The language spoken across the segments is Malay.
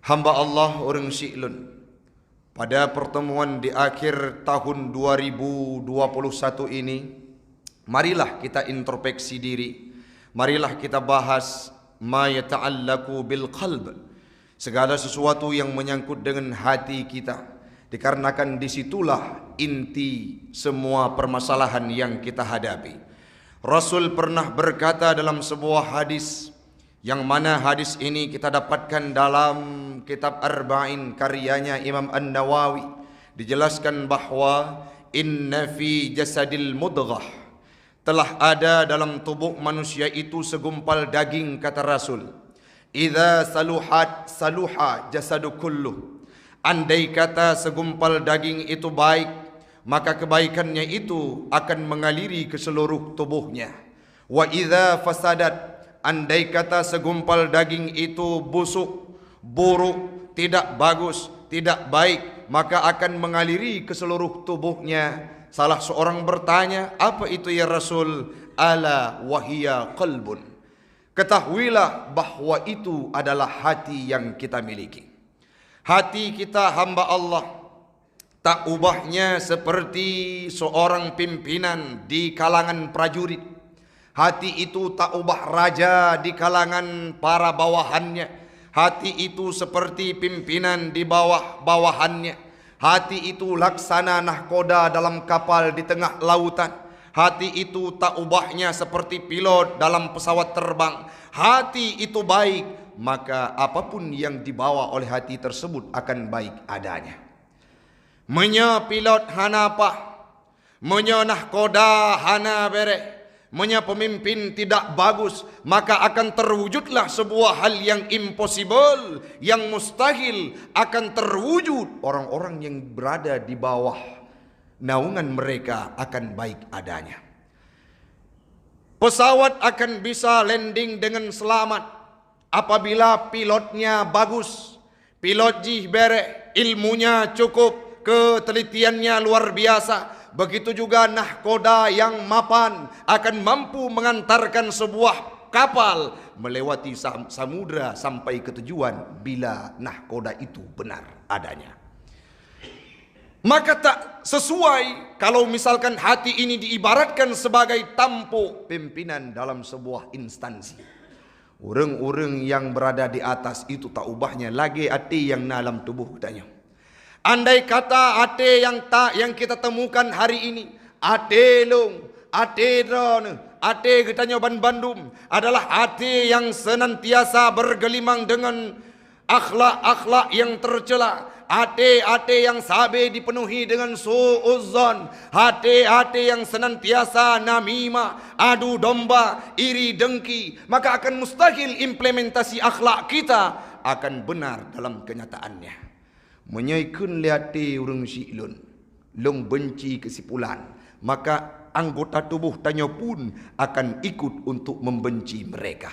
Hamba Allah orang Syi'lun, pada pertemuan di akhir tahun 2021 ini, marilah kita introspeksi diri. Marilah kita bahas ma yata'allaku bil qalb, segala sesuatu yang menyangkut dengan hati kita, dikarenakan disitulah inti semua permasalahan yang kita hadapi. Rasul pernah berkata dalam sebuah hadis, yang mana hadis ini kita dapatkan dalam kitab Arba'in karyanya Imam An-Nawawi. Dijelaskan bahawa inna fi jasadil mudghah, telah ada dalam tubuh manusia itu segumpal daging, kata Rasul. Idza saluhat saluha jasadu kulluh. Andai kata segumpal daging itu baik, maka kebaikannya itu akan mengaliri ke seluruh tubuhnya. Wa idza fasadat, andai kata segumpal daging itu busuk, buruk, tidak bagus, tidak baik, maka akan mengaliri ke seluruh tubuhnya. Salah seorang bertanya, apa itu ya Rasul? Ala wahia qalbun. Ketahuilah bahwa itu adalah hati yang kita miliki. Hati kita hamba Allah, tak ubahnya seperti seorang pimpinan di kalangan prajurit. Hati itu tak ubah raja di kalangan para bawahannya. Hati itu seperti pimpinan di bawah bawahannya. Hati itu laksana nahkoda dalam kapal di tengah lautan. Hati itu tak ubahnya seperti pilot dalam pesawat terbang. Hati itu baik, maka apapun yang dibawa oleh hati tersebut akan baik adanya. Menya pilot hana apa, menya nahkoda hana bere, menya pemimpin tidak bagus, maka akan terwujudlah sebuah hal yang impossible, yang mustahil, akan terwujud. Orang-orang yang berada di bawah naungan mereka akan baik adanya. Pesawat akan bisa landing dengan selamat apabila pilotnya bagus. Pilot jih bere, ilmunya cukup, ketelitiannya luar biasa. Begitu juga nahkoda yang mapan akan mampu mengantarkan sebuah kapal melewati samudra sampai ke tujuan bila nahkoda itu benar adanya. Maka tak sesuai kalau misalkan hati ini diibaratkan sebagai tampuk pimpinan dalam sebuah instansi. Orang-orang yang berada di atas itu tak ubahnya lagi hati yang dalam tubuh katanya. Andai kata ate yang kita temukan hari ini, ate long, ate dron, ate katanya Bandung adalah ate yang senantiasa bergelimang dengan akhlak-akhlak yang tercela. Hati-hati yang sabe dipenuhi dengan su'uzzon. Hati-hati yang senantiasa namimah, adu domba, iri dengki. Maka akan mustahil implementasi akhlak kita akan benar dalam kenyataannya. Menyaikun liati urang Syi'lun, long benci kesimpulan, maka anggota tubuh tanya pun akan ikut untuk membenci mereka.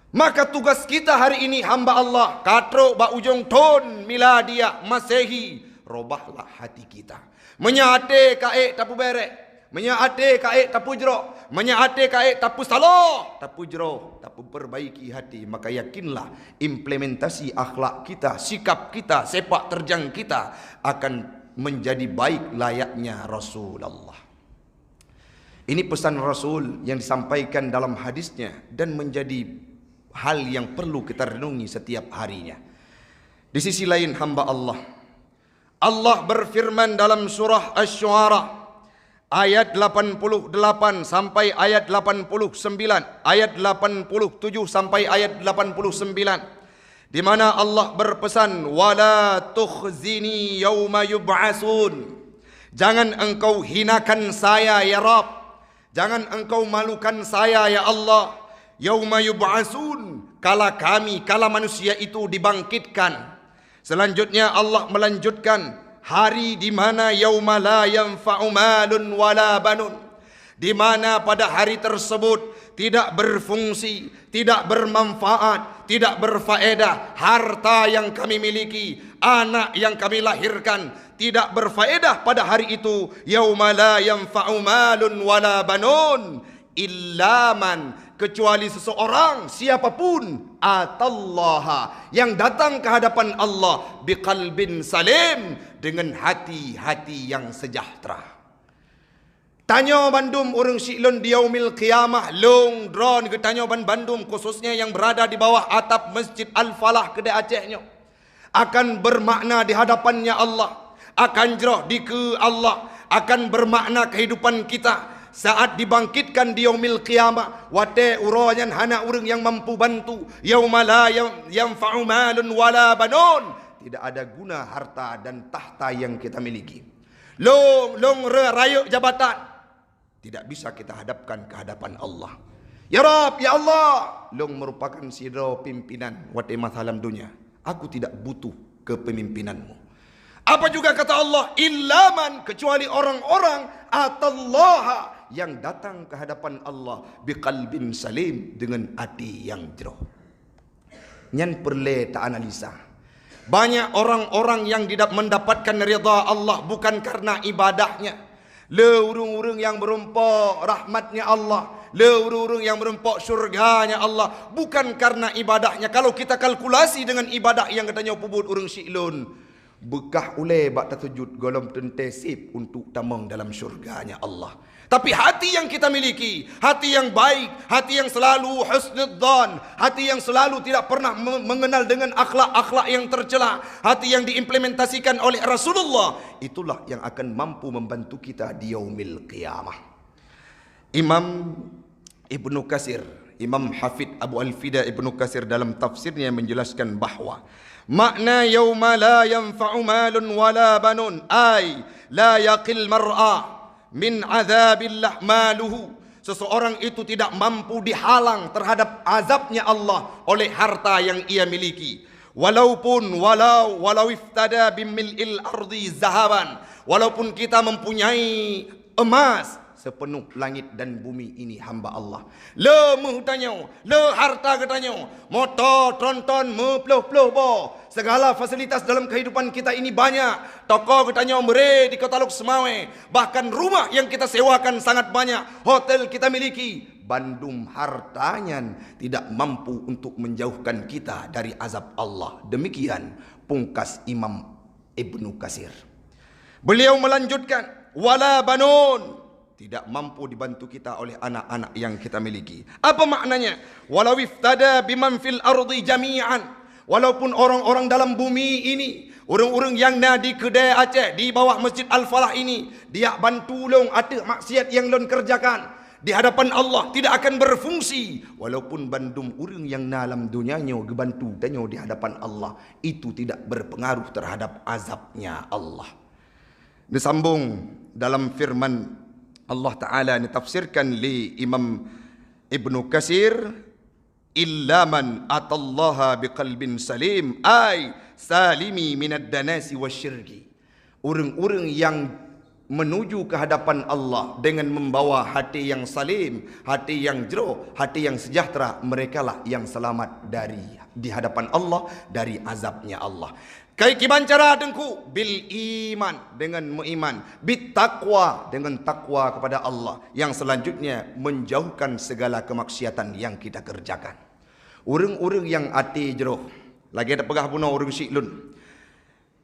Maka tugas kita hari ini hamba Allah, katro ba ujung ton miladia Masehi, robahlah hati kita. Menyate kae tapu bere, menyate kae tapu jero, menyate kae tapu saloh, tapu jero, tapu perbaiki hati. Maka yakinlah implementasi akhlak kita, sikap kita, sepak terjang kita akan menjadi baik layaknya Rasulullah. Ini pesan Rasul yang disampaikan dalam hadisnya dan menjadi hal yang perlu kita renungi setiap harinya. Di sisi lain hamba Allah, Allah berfirman dalam surah Asy-Syu'ara ayat 88 sampai ayat 89, ayat 87 sampai ayat 89, di mana Allah berpesan, wala tukhzini yauma yub'atsun. Jangan engkau hinakan saya ya Rabb, jangan engkau malukan saya ya Allah. Yauma yub'atsun, kala manusia itu dibangkitkan. Selanjutnya Allah melanjutkan, hari di mana yauma la yanfa'u malun wala banun, di mana pada hari tersebut tidak berfungsi, tidak bermanfaat, tidak berfaedah harta yang kami miliki, anak yang kami lahirkan, tidak berfaedah pada hari itu. Yauma la yanfa'u malun wala banun illa man kecuali seseorang siapapun atallaha yang datang ke hadapan Allah biqalbin salim, dengan hati-hati yang sejahtera. Tanya bandum orang Syiklun di yaumil qiyamah, long drone ke tanya bandum khususnya yang berada di bawah atap Masjid Al-Falah kedai Acehnya, akan bermakna di hadapannya Allah, akan jerah di ke Allah, akan bermakna kehidupan kita saat dibangkitkan di yaumil qiyamah. Wate uranyan hana urang yang mampu bantu, yauma la yanfa'u malun wala banun, tidak ada guna harta dan tahta yang kita miliki. Long rayuk jabatan tidak bisa kita hadapkan ke hadapan Allah. Ya Rab, ya Allah, long merupakan sidra pimpinan wate masalam dunia. Aku tidak butuh kepemimpinanmu. Apa juga kata Allah, illaman, kecuali orang-orang atallaha yang datang ke hadapan Allah biqalbin salim, dengan hati yang jerah. Nyan perle tak analisa. Banyak orang-orang yang tidak mendapatkan ridha Allah bukan karena ibadahnya. Le urung-urung yang berompak rahmatnya Allah, le urung-urung yang berompak syurganya Allah, bukan karena ibadahnya. Kalau kita kalkulasi dengan ibadah yang katanya pubut urung Syiklun, bekah uleh bak tersujud golom tentesip untuk tamang dalam syurganya Allah. Tapi hati yang kita miliki, hati yang baik, hati yang selalu husnudzan, hati yang selalu tidak pernah mengenal dengan akhlak-akhlak yang tercela, hati yang diimplementasikan oleh Rasulullah, itulah yang akan mampu membantu kita di yaumil qiyamah. Imam Ibnu Katsir, Imam Hafidh Abu Al-Fida Ibnu Katsir dalam tafsirnya menjelaskan bahawa makna yauma la yanfa'u malun wala banun ay la yaqil mar'a min azabillah maluhu, seseorang itu tidak mampu dihalang terhadap azabnya Allah oleh harta yang ia miliki. Walau iftada bimil'il ardi zahaban, walaupun kita mempunyai emas sepenuh langit dan bumi ini hamba Allah. Le muhtanya, le harta katanya, motor, tronton, meploh-ploh bo. Segala fasilitas dalam kehidupan kita ini banyak. Toko katanya mere di Kota Lok Semawe. Bahkan rumah yang kita sewakan sangat banyak. Hotel kita miliki. Bandum hartanya tidak mampu untuk menjauhkan kita dari azab Allah. Demikian pungkas Imam Ibnu Katsir. Beliau melanjutkan, wala banun, tidak mampu dibantu kita oleh anak-anak yang kita miliki. Apa maknanya? Walau iftada biman fil ardi jami'an, walaupun orang-orang dalam bumi ini, orang-orang yang di kedai Aceh, di bawah Masjid Al-Falah ini, dia bantu long ada maksiat yang long kerjakan, di hadapan Allah tidak akan berfungsi. Walaupun bandum orang yang dalam dunianya gebantu danyo di hadapan Allah, itu tidak berpengaruh terhadap azabnya Allah. Disambung dalam firman Allah Ta'ala ditafsirkan li Imam Ibnu Katsir, illa man atallaha biqalbin salim ay salimi minad danasi wasyirki. Orang-orang yang menuju ke hadapan Allah dengan membawa hati yang salim, hati yang jerah, hati yang sejahtera, merekalah yang selamat dari di hadapan Allah dari azabnya Allah. Kiban cara dengku bil iman, dengan beriman, bit taqwa, dengan takwa kepada Allah, yang selanjutnya menjauhkan segala kemaksiatan yang kita kerjakan. Orang-orang yang hati jerah, lagi ada pegah punah orang Syiklun,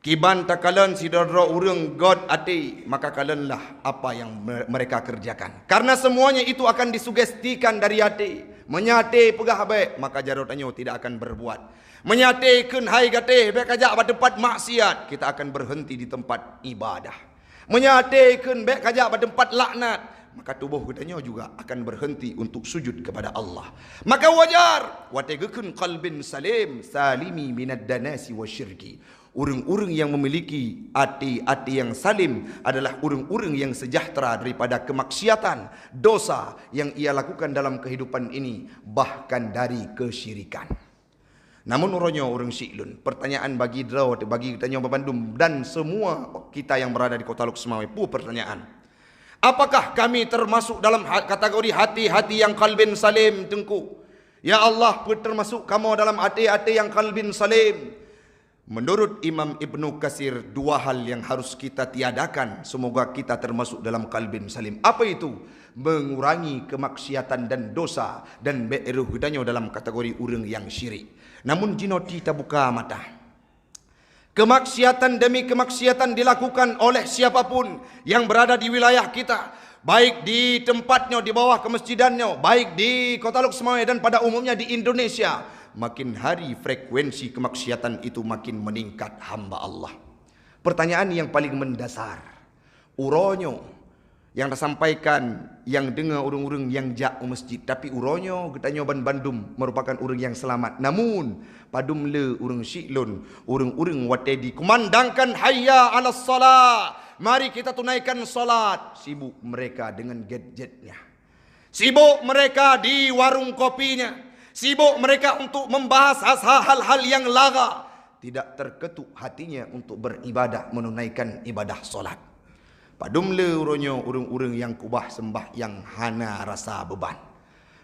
kiban takalan sidara orang God hati, maka kalenlah apa yang mereka kerjakan. Karena semuanya itu akan disugestikan dari hati. Menyati pegah baik, maka jarutannya tidak akan berbuat. Menyatakan hai gateh baik kajak pada tempat maksiat, kita akan berhenti di tempat ibadah. Menyatakan baik kajak pada tempat laknat, maka tubuh kitanya juga akan berhenti untuk sujud kepada Allah. Maka wajar wategekun qalbin salim salimi minad danasi wasyirki. Orang-orang yang memiliki hati-hati yang salim adalah orang-orang yang sejahtera daripada kemaksiatan, dosa yang ia lakukan dalam kehidupan ini, bahkan dari kesyirikan. Namun orangnya orang Syiklun, pertanyaan bagi Drawat, bagi tanya Bandung dan semua kita yang berada di Kota Lok Semawe, pertanyaan. Apakah kami termasuk dalam kategori hati-hati yang qalbin salim tengku? Ya Allah, termasuk kamu dalam hati-hati yang qalbin salim. Menurut Imam Ibnu Katsir, dua hal yang harus kita tiadakan semoga kita termasuk dalam qalbin salim. Apa itu? Mengurangi kemaksiatan dan dosa dan be'eruh gedanyo dalam kategori orang yang syirik. Namun jinoti tak buka mata. Kemaksiatan demi kemaksiatan dilakukan oleh siapapun yang berada di wilayah kita, baik di tempatnya, di bawah kemasjidannya, baik di Kota Luk Semawai dan pada umumnya di Indonesia. Makin hari frekuensi kemaksiatan itu makin meningkat, hamba Allah. Pertanyaan yang paling mendasar, uronyo yang disampaikan yang dengar orang-orang yang jak masjid, tapi uronyo getanyo Bandung merupakan orang yang selamat. Namun padum le orang Syiklun, orang-orang watedi kumandangkan hayya 'alas salat. Mari kita tunaikan salat. Sibuk mereka dengan gadgetnya. Sibuk mereka di warung kopinya. Sibuk mereka untuk membahas hal-hal yang lara. Tidak terketuk hatinya untuk beribadah, menunaikan ibadah solat. Padumle uronyo urung-urung yang kubah sembah yang hana rasa beban.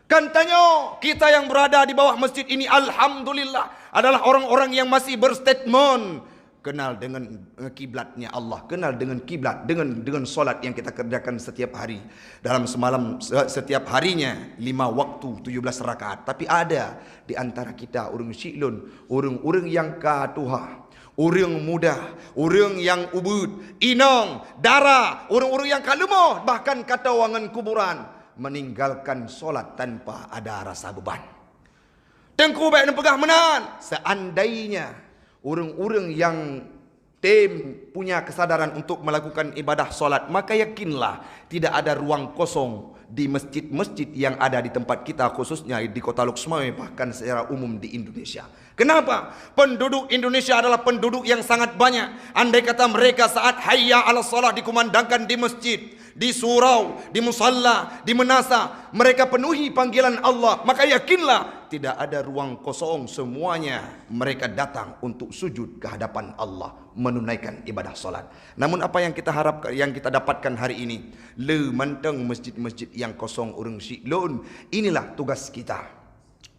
Kan tanyo, kita yang berada di bawah masjid ini alhamdulillah adalah orang-orang yang masih berstatement kenal dengan kiblatnya Allah, kenal dengan kiblat, dengan solat yang kita kerjakan setiap hari. Dalam semalam, setiap harinya 5 waktu 17 rakaat. Tapi ada di antara kita orang Syiklun, orang-orang yang katuha, orang muda, orang yang ubud, inong, dara, orang-orang yang kalumoh, bahkan kata wangan kuburan, meninggalkan solat tanpa ada rasa beban. Tengku baik dan pegah menan. Seandainya orang-orang yang punya kesadaran untuk melakukan ibadah solat, maka yakinlah tidak ada ruang kosong di masjid-masjid yang ada di tempat kita, khususnya di Kota Luk Semawai, bahkan secara umum di Indonesia. Kenapa? Penduduk Indonesia adalah penduduk yang sangat banyak. Andai kata mereka saat hayya 'alas salat dikumandangkan di masjid, di surau, di musalla, di menasa, mereka penuhi panggilan Allah, maka yakinlah tidak ada ruang kosong, semuanya mereka datang untuk sujud ke hadapan Allah, menunaikan ibadah solat. Namun apa yang kita harapkan, yang kita dapatkan hari ini, le manteng masjid-masjid yang kosong orang Syiklun. Inilah tugas kita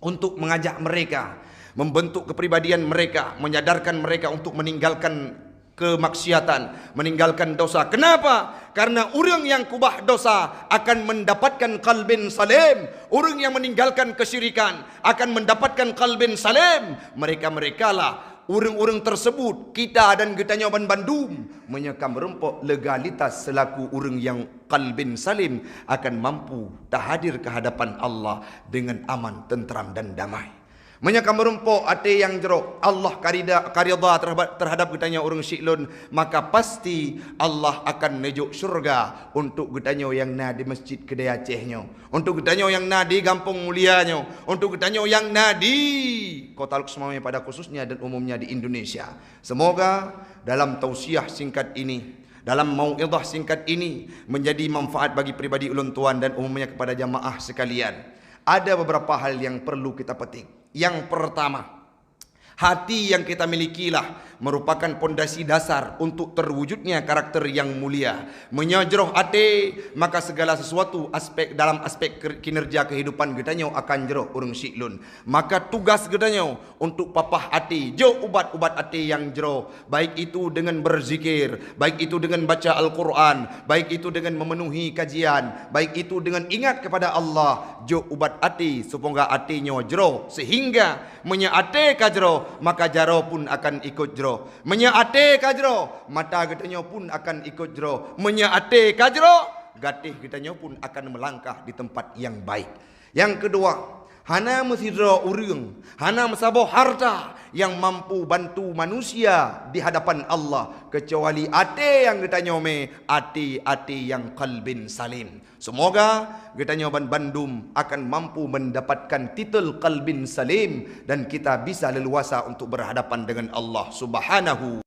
untuk mengajak mereka, membentuk kepribadian mereka, menyadarkan mereka untuk meninggalkan kemaksiatan, meninggalkan dosa. Kenapa? Karena orang yang kubah dosa akan mendapatkan qalbin salim. Orang yang meninggalkan kesyirikan akan mendapatkan qalbin salim. Mereka-mereka lah orang-orang tersebut, kita dan getanya Bandung menyekam rempok legalitas selaku orang yang qalbin salim akan mampu hadir ke hadapan Allah dengan aman, tentram dan damai. Menyakam merempok ate yang jerok Allah karida terhadap getanya orang Syiklun, maka pasti Allah akan nejuk syurga untuk getanya yang na di masjid kedai Acehnya, untuk getanya yang na di Kampung Mulianya, untuk getanya yang na di Kota Luk Semawai pada khususnya dan umumnya di Indonesia. Semoga dalam tausiah singkat ini, dalam mau'idhah singkat ini menjadi manfaat bagi pribadi ulun tuan dan umumnya kepada jamaah sekalian. Ada beberapa hal yang perlu kita petik. Yang pertama, hati yang kita milikilah merupakan pondasi dasar untuk terwujudnya karakter yang mulia. Menyajroh hati, maka segala sesuatu dalam aspek kinerja kehidupan gedanyo akan jeroh orang Syiklun. Maka tugas gedanyo untuk papah hati, jo ubat-ubat hati yang jeroh, baik itu dengan berzikir, baik itu dengan baca Al-Quran, baik itu dengan memenuhi kajian, baik itu dengan ingat kepada Allah. Jo ubat hati supaya hatinya jeroh, sehingga menyaate kajro, maka jaro pun akan ikut jero. Menyaate kajro, mata getanyo pun akan ikut jero. Menyaate kajro, gatih getanyo pun akan melangkah di tempat yang baik. Yang kedua, hana mesidro urang, hana mesabo harta yang mampu bantu manusia di hadapan Allah, kecuali ate yang getanyo ate yang qalbin salim. Semoga getanyo Bandung akan mampu mendapatkan titel qalbin salim dan kita bisa leluasa untuk berhadapan dengan Allah Subhanahu